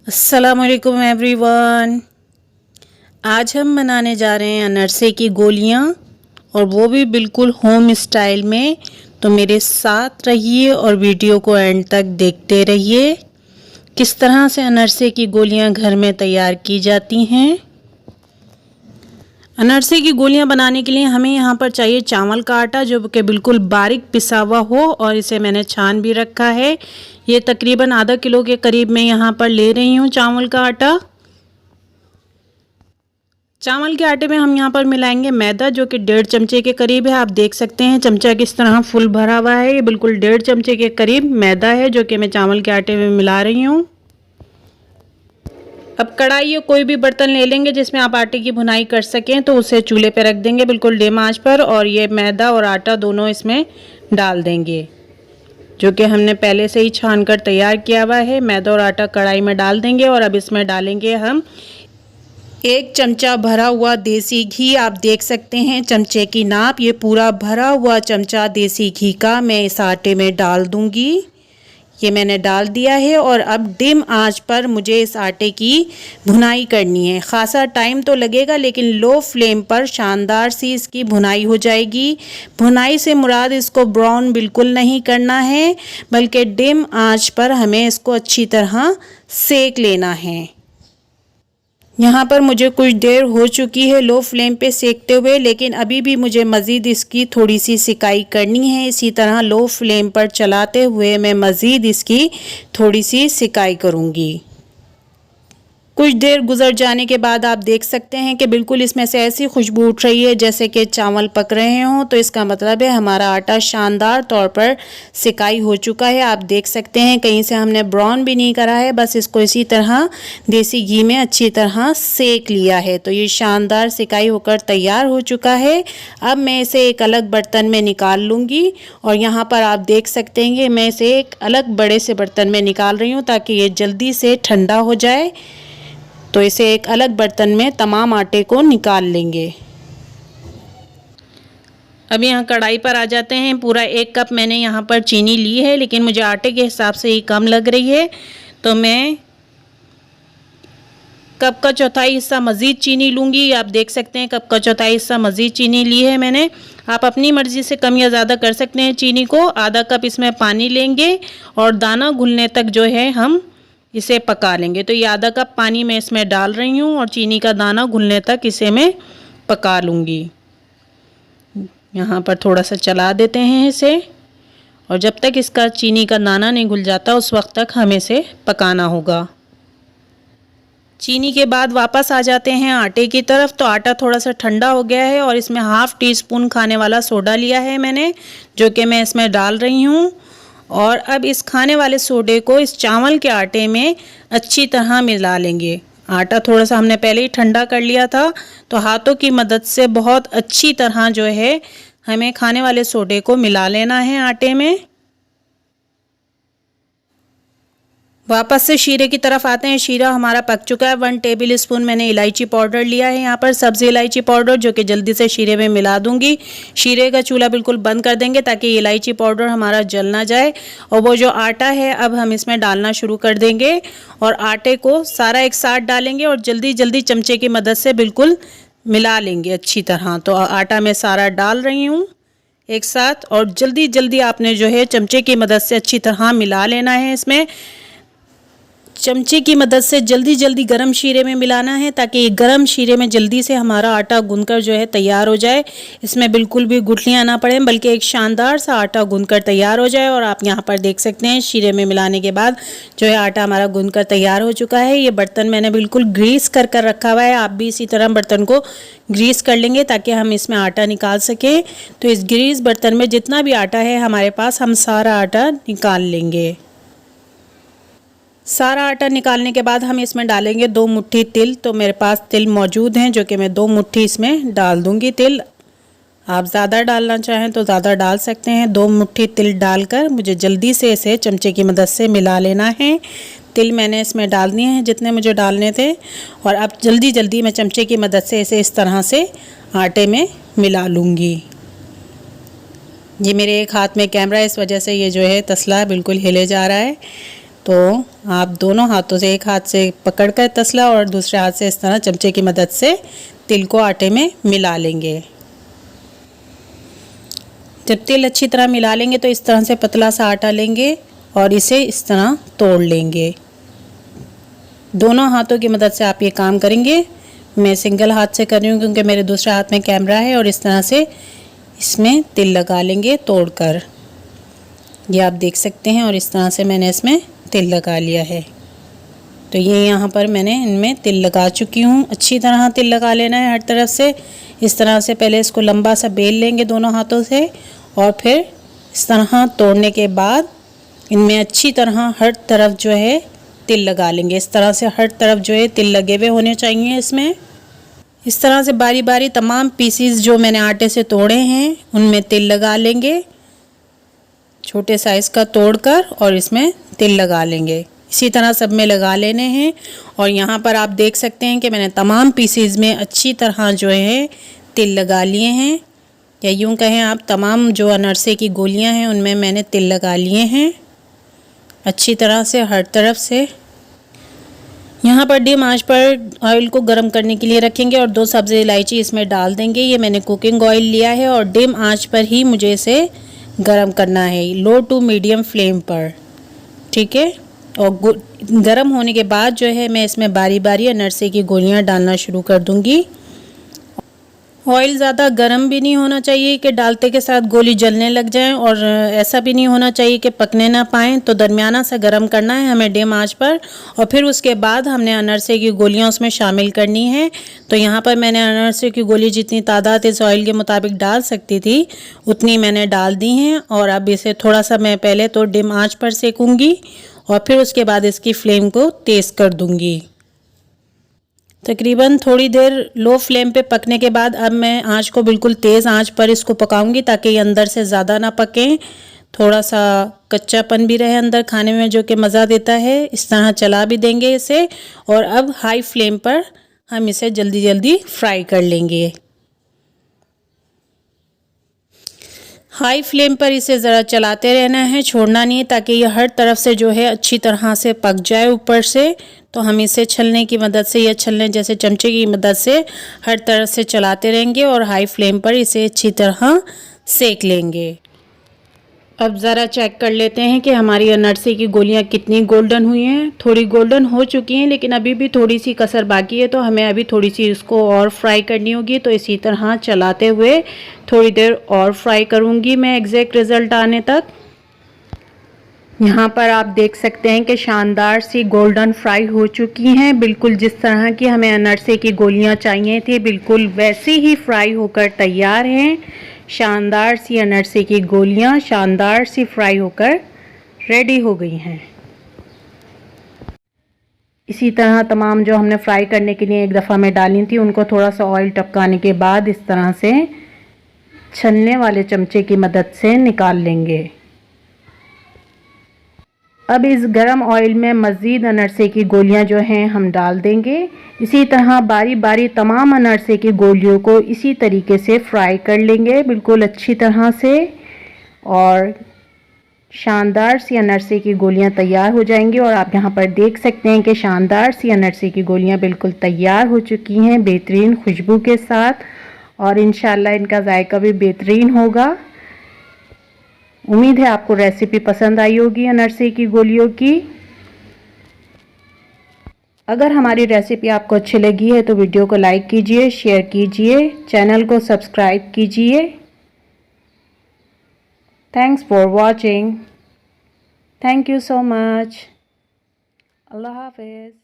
अस्सलामुअलैकुम एवरीवन। आज हम बनाने जा रहे हैं अनरसे की गोलियां और वो भी बिल्कुल होम स्टाइल में। तो मेरे साथ रहिए और वीडियो को एंड तक देखते रहिए किस तरह से अनरसे की गोलियां घर में तैयार की जाती हैं। अनरसे की गोलियां बनाने के लिए हमें यहाँ पर चाहिए चावल का आटा जो कि बिल्कुल बारीक पिसा हुआ हो, और इसे मैंने छान भी रखा है। ये तकरीबन आधा किलो के करीब मैं यहाँ पर ले रही हूँ चावल का आटा। चावल के आटे में हम यहाँ पर मिलाएंगे मैदा जो कि 1.5 चमचे के करीब है। आप देख सकते हैं चमचा किस तरह फुल भरा हुआ है। ये बिल्कुल 1.5 चमचे के करीब मैदा है जो कि मैं चावल के आटे में मिला रही हूँ। अब कढ़ाई या कोई भी बर्तन ले लेंगे जिसमें आप आटे की भुनाई कर सकें, तो उसे चूल्हे पे रख देंगे बिल्कुल धीमी आंच पर, और ये मैदा और आटा दोनों इसमें डाल देंगे जो कि हमने पहले से ही छान कर तैयार किया हुआ है। मैदा और आटा कढ़ाई में डाल देंगे और अब इसमें डालेंगे हम 1 चमचा भरा हुआ देसी घी। आप देख सकते हैं चमचे की नाप, ये पूरा भरा हुआ चमचा देसी घी का मैं इस आटे में डाल दूंगी। ये मैंने डाल दिया है और अब डिम आंच पर मुझे इस आटे की भुनाई करनी है। ख़ासा टाइम तो लगेगा लेकिन लो फ्लेम पर शानदार सी इसकी भुनाई हो जाएगी। भुनाई से मुराद इसको ब्राउन बिल्कुल नहीं करना है, बल्कि डिम आंच पर हमें इसको अच्छी तरह सेक लेना है। यहाँ पर मुझे कुछ देर हो चुकी है लो फ्लेम पे सेकते हुए, लेकिन अभी भी मुझे मज़ीद इसकी थोड़ी सी सिकाई करनी है। इसी तरह लो फ्लेम पर चलाते हुए मैं मज़ीद इसकी थोड़ी सी सिकाई करूँगी। कुछ देर गुजर जाने के बाद आप देख सकते हैं कि बिल्कुल इसमें से ऐसी खुशबू उठ रही है जैसे कि चावल पक रहे हों। तो इसका मतलब है हमारा आटा शानदार तौर पर सिकाई हो चुका है। आप देख सकते हैं कहीं से हमने ब्राउन भी नहीं करा है, बस इसको इसी तरह देसी घी में अच्छी तरह सेक लिया है। तो ये शानदार सिकाई होकर तैयार हो चुका है। अब मैं इसे एक अलग बर्तन में निकाल लूँगी और यहाँ पर आप देख सकते हैं मैं इसे एक अलग बड़े से बर्तन में निकाल रही हूँ ताकि ये जल्दी से ठंडा हो जाए। तो इसे एक अलग बर्तन में तमाम आटे को निकाल लेंगे। अब यहाँ कढ़ाई पर आ जाते हैं। पूरा 1 कप मैंने यहाँ पर चीनी ली है, लेकिन मुझे आटे के हिसाब से ही कम लग रही है, तो मैं कप का चौथाई हिस्सा मज़ीद चीनी लूँगी। आप देख सकते हैं कप का चौथाई हिस्सा मज़ीद चीनी ली है मैंने। आप अपनी मर्ज़ी से कम या ज़्यादा कर सकते हैं चीनी को। आधा कप इसमें पानी लेंगे और दाना घुलने तक जो है हम इसे पका लेंगे। तो ये आधा कप पानी मैं इसमें डाल रही हूँ और चीनी का दाना घुलने तक इसे मैं पका लूँगी। यहाँ पर थोड़ा सा चला देते हैं इसे, और जब तक इसका चीनी का दाना नहीं घुल जाता उस वक्त तक हमें इसे पकाना होगा। चीनी के बाद वापस आ जाते हैं आटे की तरफ। तो आटा थोड़ा सा ठंडा हो गया है और इसमें ½ टीस्पून खाने वाला सोडा लिया है मैंने, जो कि मैं इसमें डाल रही हूँ। और अब इस खाने वाले सोडे को इस चावल के आटे में अच्छी तरह मिला लेंगे। आटा थोड़ा सा हमने पहले ही ठंडा कर लिया था, तो हाथों की मदद से बहुत अच्छी तरह जो है हमें खाने वाले सोडे को मिला लेना है आटे में। वापस से शीरे की तरफ आते हैं। शीरा हमारा पक चुका है। 1 टेबल स्पून मैंने इलायची पाउडर लिया है, यहाँ पर सब्ज़ी इलायची पाउडर, जो कि जल्दी से शीरे में मिला दूंगी। शीरे का चूल्हा बिल्कुल बंद कर देंगे ताकि इलायची पाउडर हमारा जल ना जाए। और वो जो आटा है अब हम इसमें डालना शुरू कर देंगे और आटे को सारा एक साथ डालेंगे और जल्दी जल्दी चमचे की मदद से बिल्कुल मिला लेंगे अच्छी तरह। तो आटा मैं सारा डाल रही हूँ एक साथ, और जल्दी जल्दी आपने जो है चमचे की मदद से अच्छी तरह मिला लेना है। इसमें चमचे की मदद से जल्दी जल्दी गरम शीरे में मिलाना है ताकि गरम शीरे में जल्दी से हमारा आटा गूंथकर जो है तैयार हो जाए। इसमें बिल्कुल भी गुठलियाँ ना पड़े, बल्कि एक शानदार सा आटा गूंथकर तैयार हो जाए। और आप यहाँ पर देख सकते हैं शीरे में मिलाने के बाद जो है आटा हमारा गूंथकर तैयार हो चुका है। ये बर्तन मैंने बिल्कुल ग्रीस कर रखा हुआ है। आप भी इसी तरह बर्तन को ग्रीस कर लेंगे ताकि हम इसमें आटा निकाल सकें। तो इस ग्रीस बर्तन में जितना भी आटा है हमारे पास, हम सारा आटा निकाल लेंगे। सारा आटा निकालने के बाद हम इसमें डालेंगे 2 मुट्ठी तिल। तो मेरे पास तिल मौजूद हैं जो कि मैं 2 मुट्ठी इसमें डाल दूंगी तिल। आप ज़्यादा डालना चाहें तो ज़्यादा डाल सकते हैं। 2 मुट्ठी तिल डालकर मुझे जल्दी से इसे चमचे की मदद से मिला लेना है। तिल मैंने इसमें डाल दिए हैं जितने मुझे डालने थे, और अब जल्दी जल्दी मैं चमचे की मदद से इसे इस तरह से आटे में मिला लूँगी। ये मेरे एक हाथ में कैमरा है, इस वजह से ये जो है तसला बिल्कुल हिले जा रहा है। तो आप दोनों हाथों से, एक हाथ से पकड़कर तसला और दूसरे हाथ से इस तरह चमचे की मदद से तिल को आटे में मिला लेंगे। जब तिल अच्छी तरह मिला लेंगे तो इस तरह से पतला सा आटा लेंगे और इसे इस तरह तोड़ लेंगे। दोनों हाथों की मदद से आप ये काम करेंगे। मैं सिंगल हाथ से कर रही हूँ क्योंकि मेरे दूसरे हाथ में कैमरा है। और इस तरह से इसमें तिल लगा लेंगे तोड़कर। ये आप देख सकते हैं। और इस तरह से मैंने इसमें तिल लगा लिया है। तो ये यहाँ पर मैंने इनमें तिल लगा चुकी हूँ। अच्छी तरह तिल लगा लेना है हर तरफ से। इस तरह से पहले इसको लंबा सा बेल लेंगे दोनों हाथों से और फिर इस तरह तोड़ने के बाद इनमें अच्छी तरह हर तरफ जो है तिल लगा लेंगे। इस तरह से हर तरफ जो है तिल लगे हुए होने चाहिए इसमें। इस तरह से बारी बारी तमाम पीसीज जो मैंने आटे से तोड़े हैं उनमें तिल लगा लेंगे, छोटे साइज़ का तोड़कर, और इसमें तिल लगा लेंगे। इसी तरह सब में लगा लेने हैं। और यहाँ पर आप देख सकते हैं कि मैंने तमाम पीसीज में अच्छी तरह जो है तिल लगा लिए हैं, या यूँ कहें आप तमाम जो अनरसे की गोलियाँ हैं उनमें मैंने तिल लगा लिए हैं अच्छी तरह से हर तरफ से। यहाँ पर डिम आंच पर ऑयल को गर्म करने के लिए रखेंगे और 2 सब्ज़ी इलायची इसमें डाल देंगे। ये मैंने कुकिंग ऑयल लिया है और डिम आंच पर ही मुझे इसे गर्म करना है, लो टू मीडियम फ्लेम पर, ठीक है। और गर्म होने के बाद जो है मैं इसमें बारी बारी अनरसे की गोलियाँ डालना शुरू कर दूँगी। ऑयल ज़्यादा गर्म भी नहीं होना चाहिए कि डालते के साथ गोली जलने लग जाए, और ऐसा भी नहीं होना चाहिए कि पकने ना पाएँ। तो दरमियाना सा गर्म करना है हमें डिम आंच पर। और फिर उसके बाद हमने अनरसे की गोलियां उसमें शामिल करनी है। तो यहाँ पर मैंने अनरसे की गोली जितनी तादाद इस ऑयल के मुताबिक डाल सकती थी उतनी मैंने डाल दी हैं। और अब इसे थोड़ा सा मैं पहले तो डिम आँच पर सेकूँगी और फिर उसके बाद इसकी फ्लेम को तेज़ कर दूँगी। तकरीबन थोड़ी देर लो फ्लेम पे पकने के बाद अब मैं आंच को बिल्कुल तेज़ आंच पर इसको पकाऊंगी ताकि ये अंदर से ज़्यादा ना पकें, थोड़ा सा कच्चापन भी रहे अंदर खाने में, जो कि मज़ा देता है। इस तरह चला भी देंगे इसे। और अब हाई फ्लेम पर हम इसे जल्दी जल्दी फ्राई कर लेंगे। हाई फ्लेम पर इसे ज़रा चलाते रहना है, छोड़ना नहीं है, ताकि ये हर तरफ से जो है अच्छी तरह से पक जाए ऊपर से। तो हम इसे छलने की मदद से या छलने जैसे चमचे की मदद से हर तरफ से चलाते रहेंगे और हाई फ्लेम पर इसे अच्छी तरह सेक लेंगे। अब ज़रा चेक कर लेते हैं कि हमारी अनरसे की गोलियां कितनी गोल्डन हुई हैं। थोड़ी गोल्डन हो चुकी हैं लेकिन अभी भी थोड़ी सी कसर बाकी है, तो हमें अभी थोड़ी सी इसको और फ्राई करनी होगी। तो इसी तरह चलाते हुए थोड़ी देर और फ्राई करूँगी मैं एग्जैक्ट रिज़ल्ट आने तक। यहाँ पर आप देख सकते हैं कि शानदार सी गोल्डन फ्राई हो चुकी हैं, बिल्कुल जिस तरह की हमें अनरसे की गोलियाँ चाहिए थी बिल्कुल वैसी ही फ्राई होकर तैयार हैं। शानदार सी अनरसे की गोलियाँ शानदार सी फ्राई होकर रेडी हो गई हैं। इसी तरह तमाम जो हमने फ्राई करने के लिए एक दफ़ा में डाली थी उनको थोड़ा सा ऑयल टपकाने के बाद इस तरह से छलने वाले चमचे की मदद से निकाल लेंगे। अब इस गरम ऑयल में मज़ीद अनरसे की गोलियां जो हैं हम डाल देंगे। इसी तरह बारी बारी तमाम अनरसे की गोलियों को इसी तरीके से फ्राई कर लेंगे बिल्कुल अच्छी तरह से, और शानदार सी अनरसे की गोलियां तैयार हो जाएंगी। और आप यहाँ पर देख सकते हैं कि शानदार सी अनरसे की गोलियां बिल्कुल तैयार हो चुकी हैं बेहतरीन खुशबू के साथ, और इंशाल्लाह इनका जायका भी बेहतरीन होगा। उम्मीद है आपको रेसिपी पसंद आई होगी अनरसे की गोलियों की। अगर हमारी रेसिपी आपको अच्छी लगी है तो वीडियो को लाइक कीजिए, शेयर कीजिए, चैनल को सब्सक्राइब कीजिए। Thanks for watching. Thank you so much. अल्लाह हाफिज़।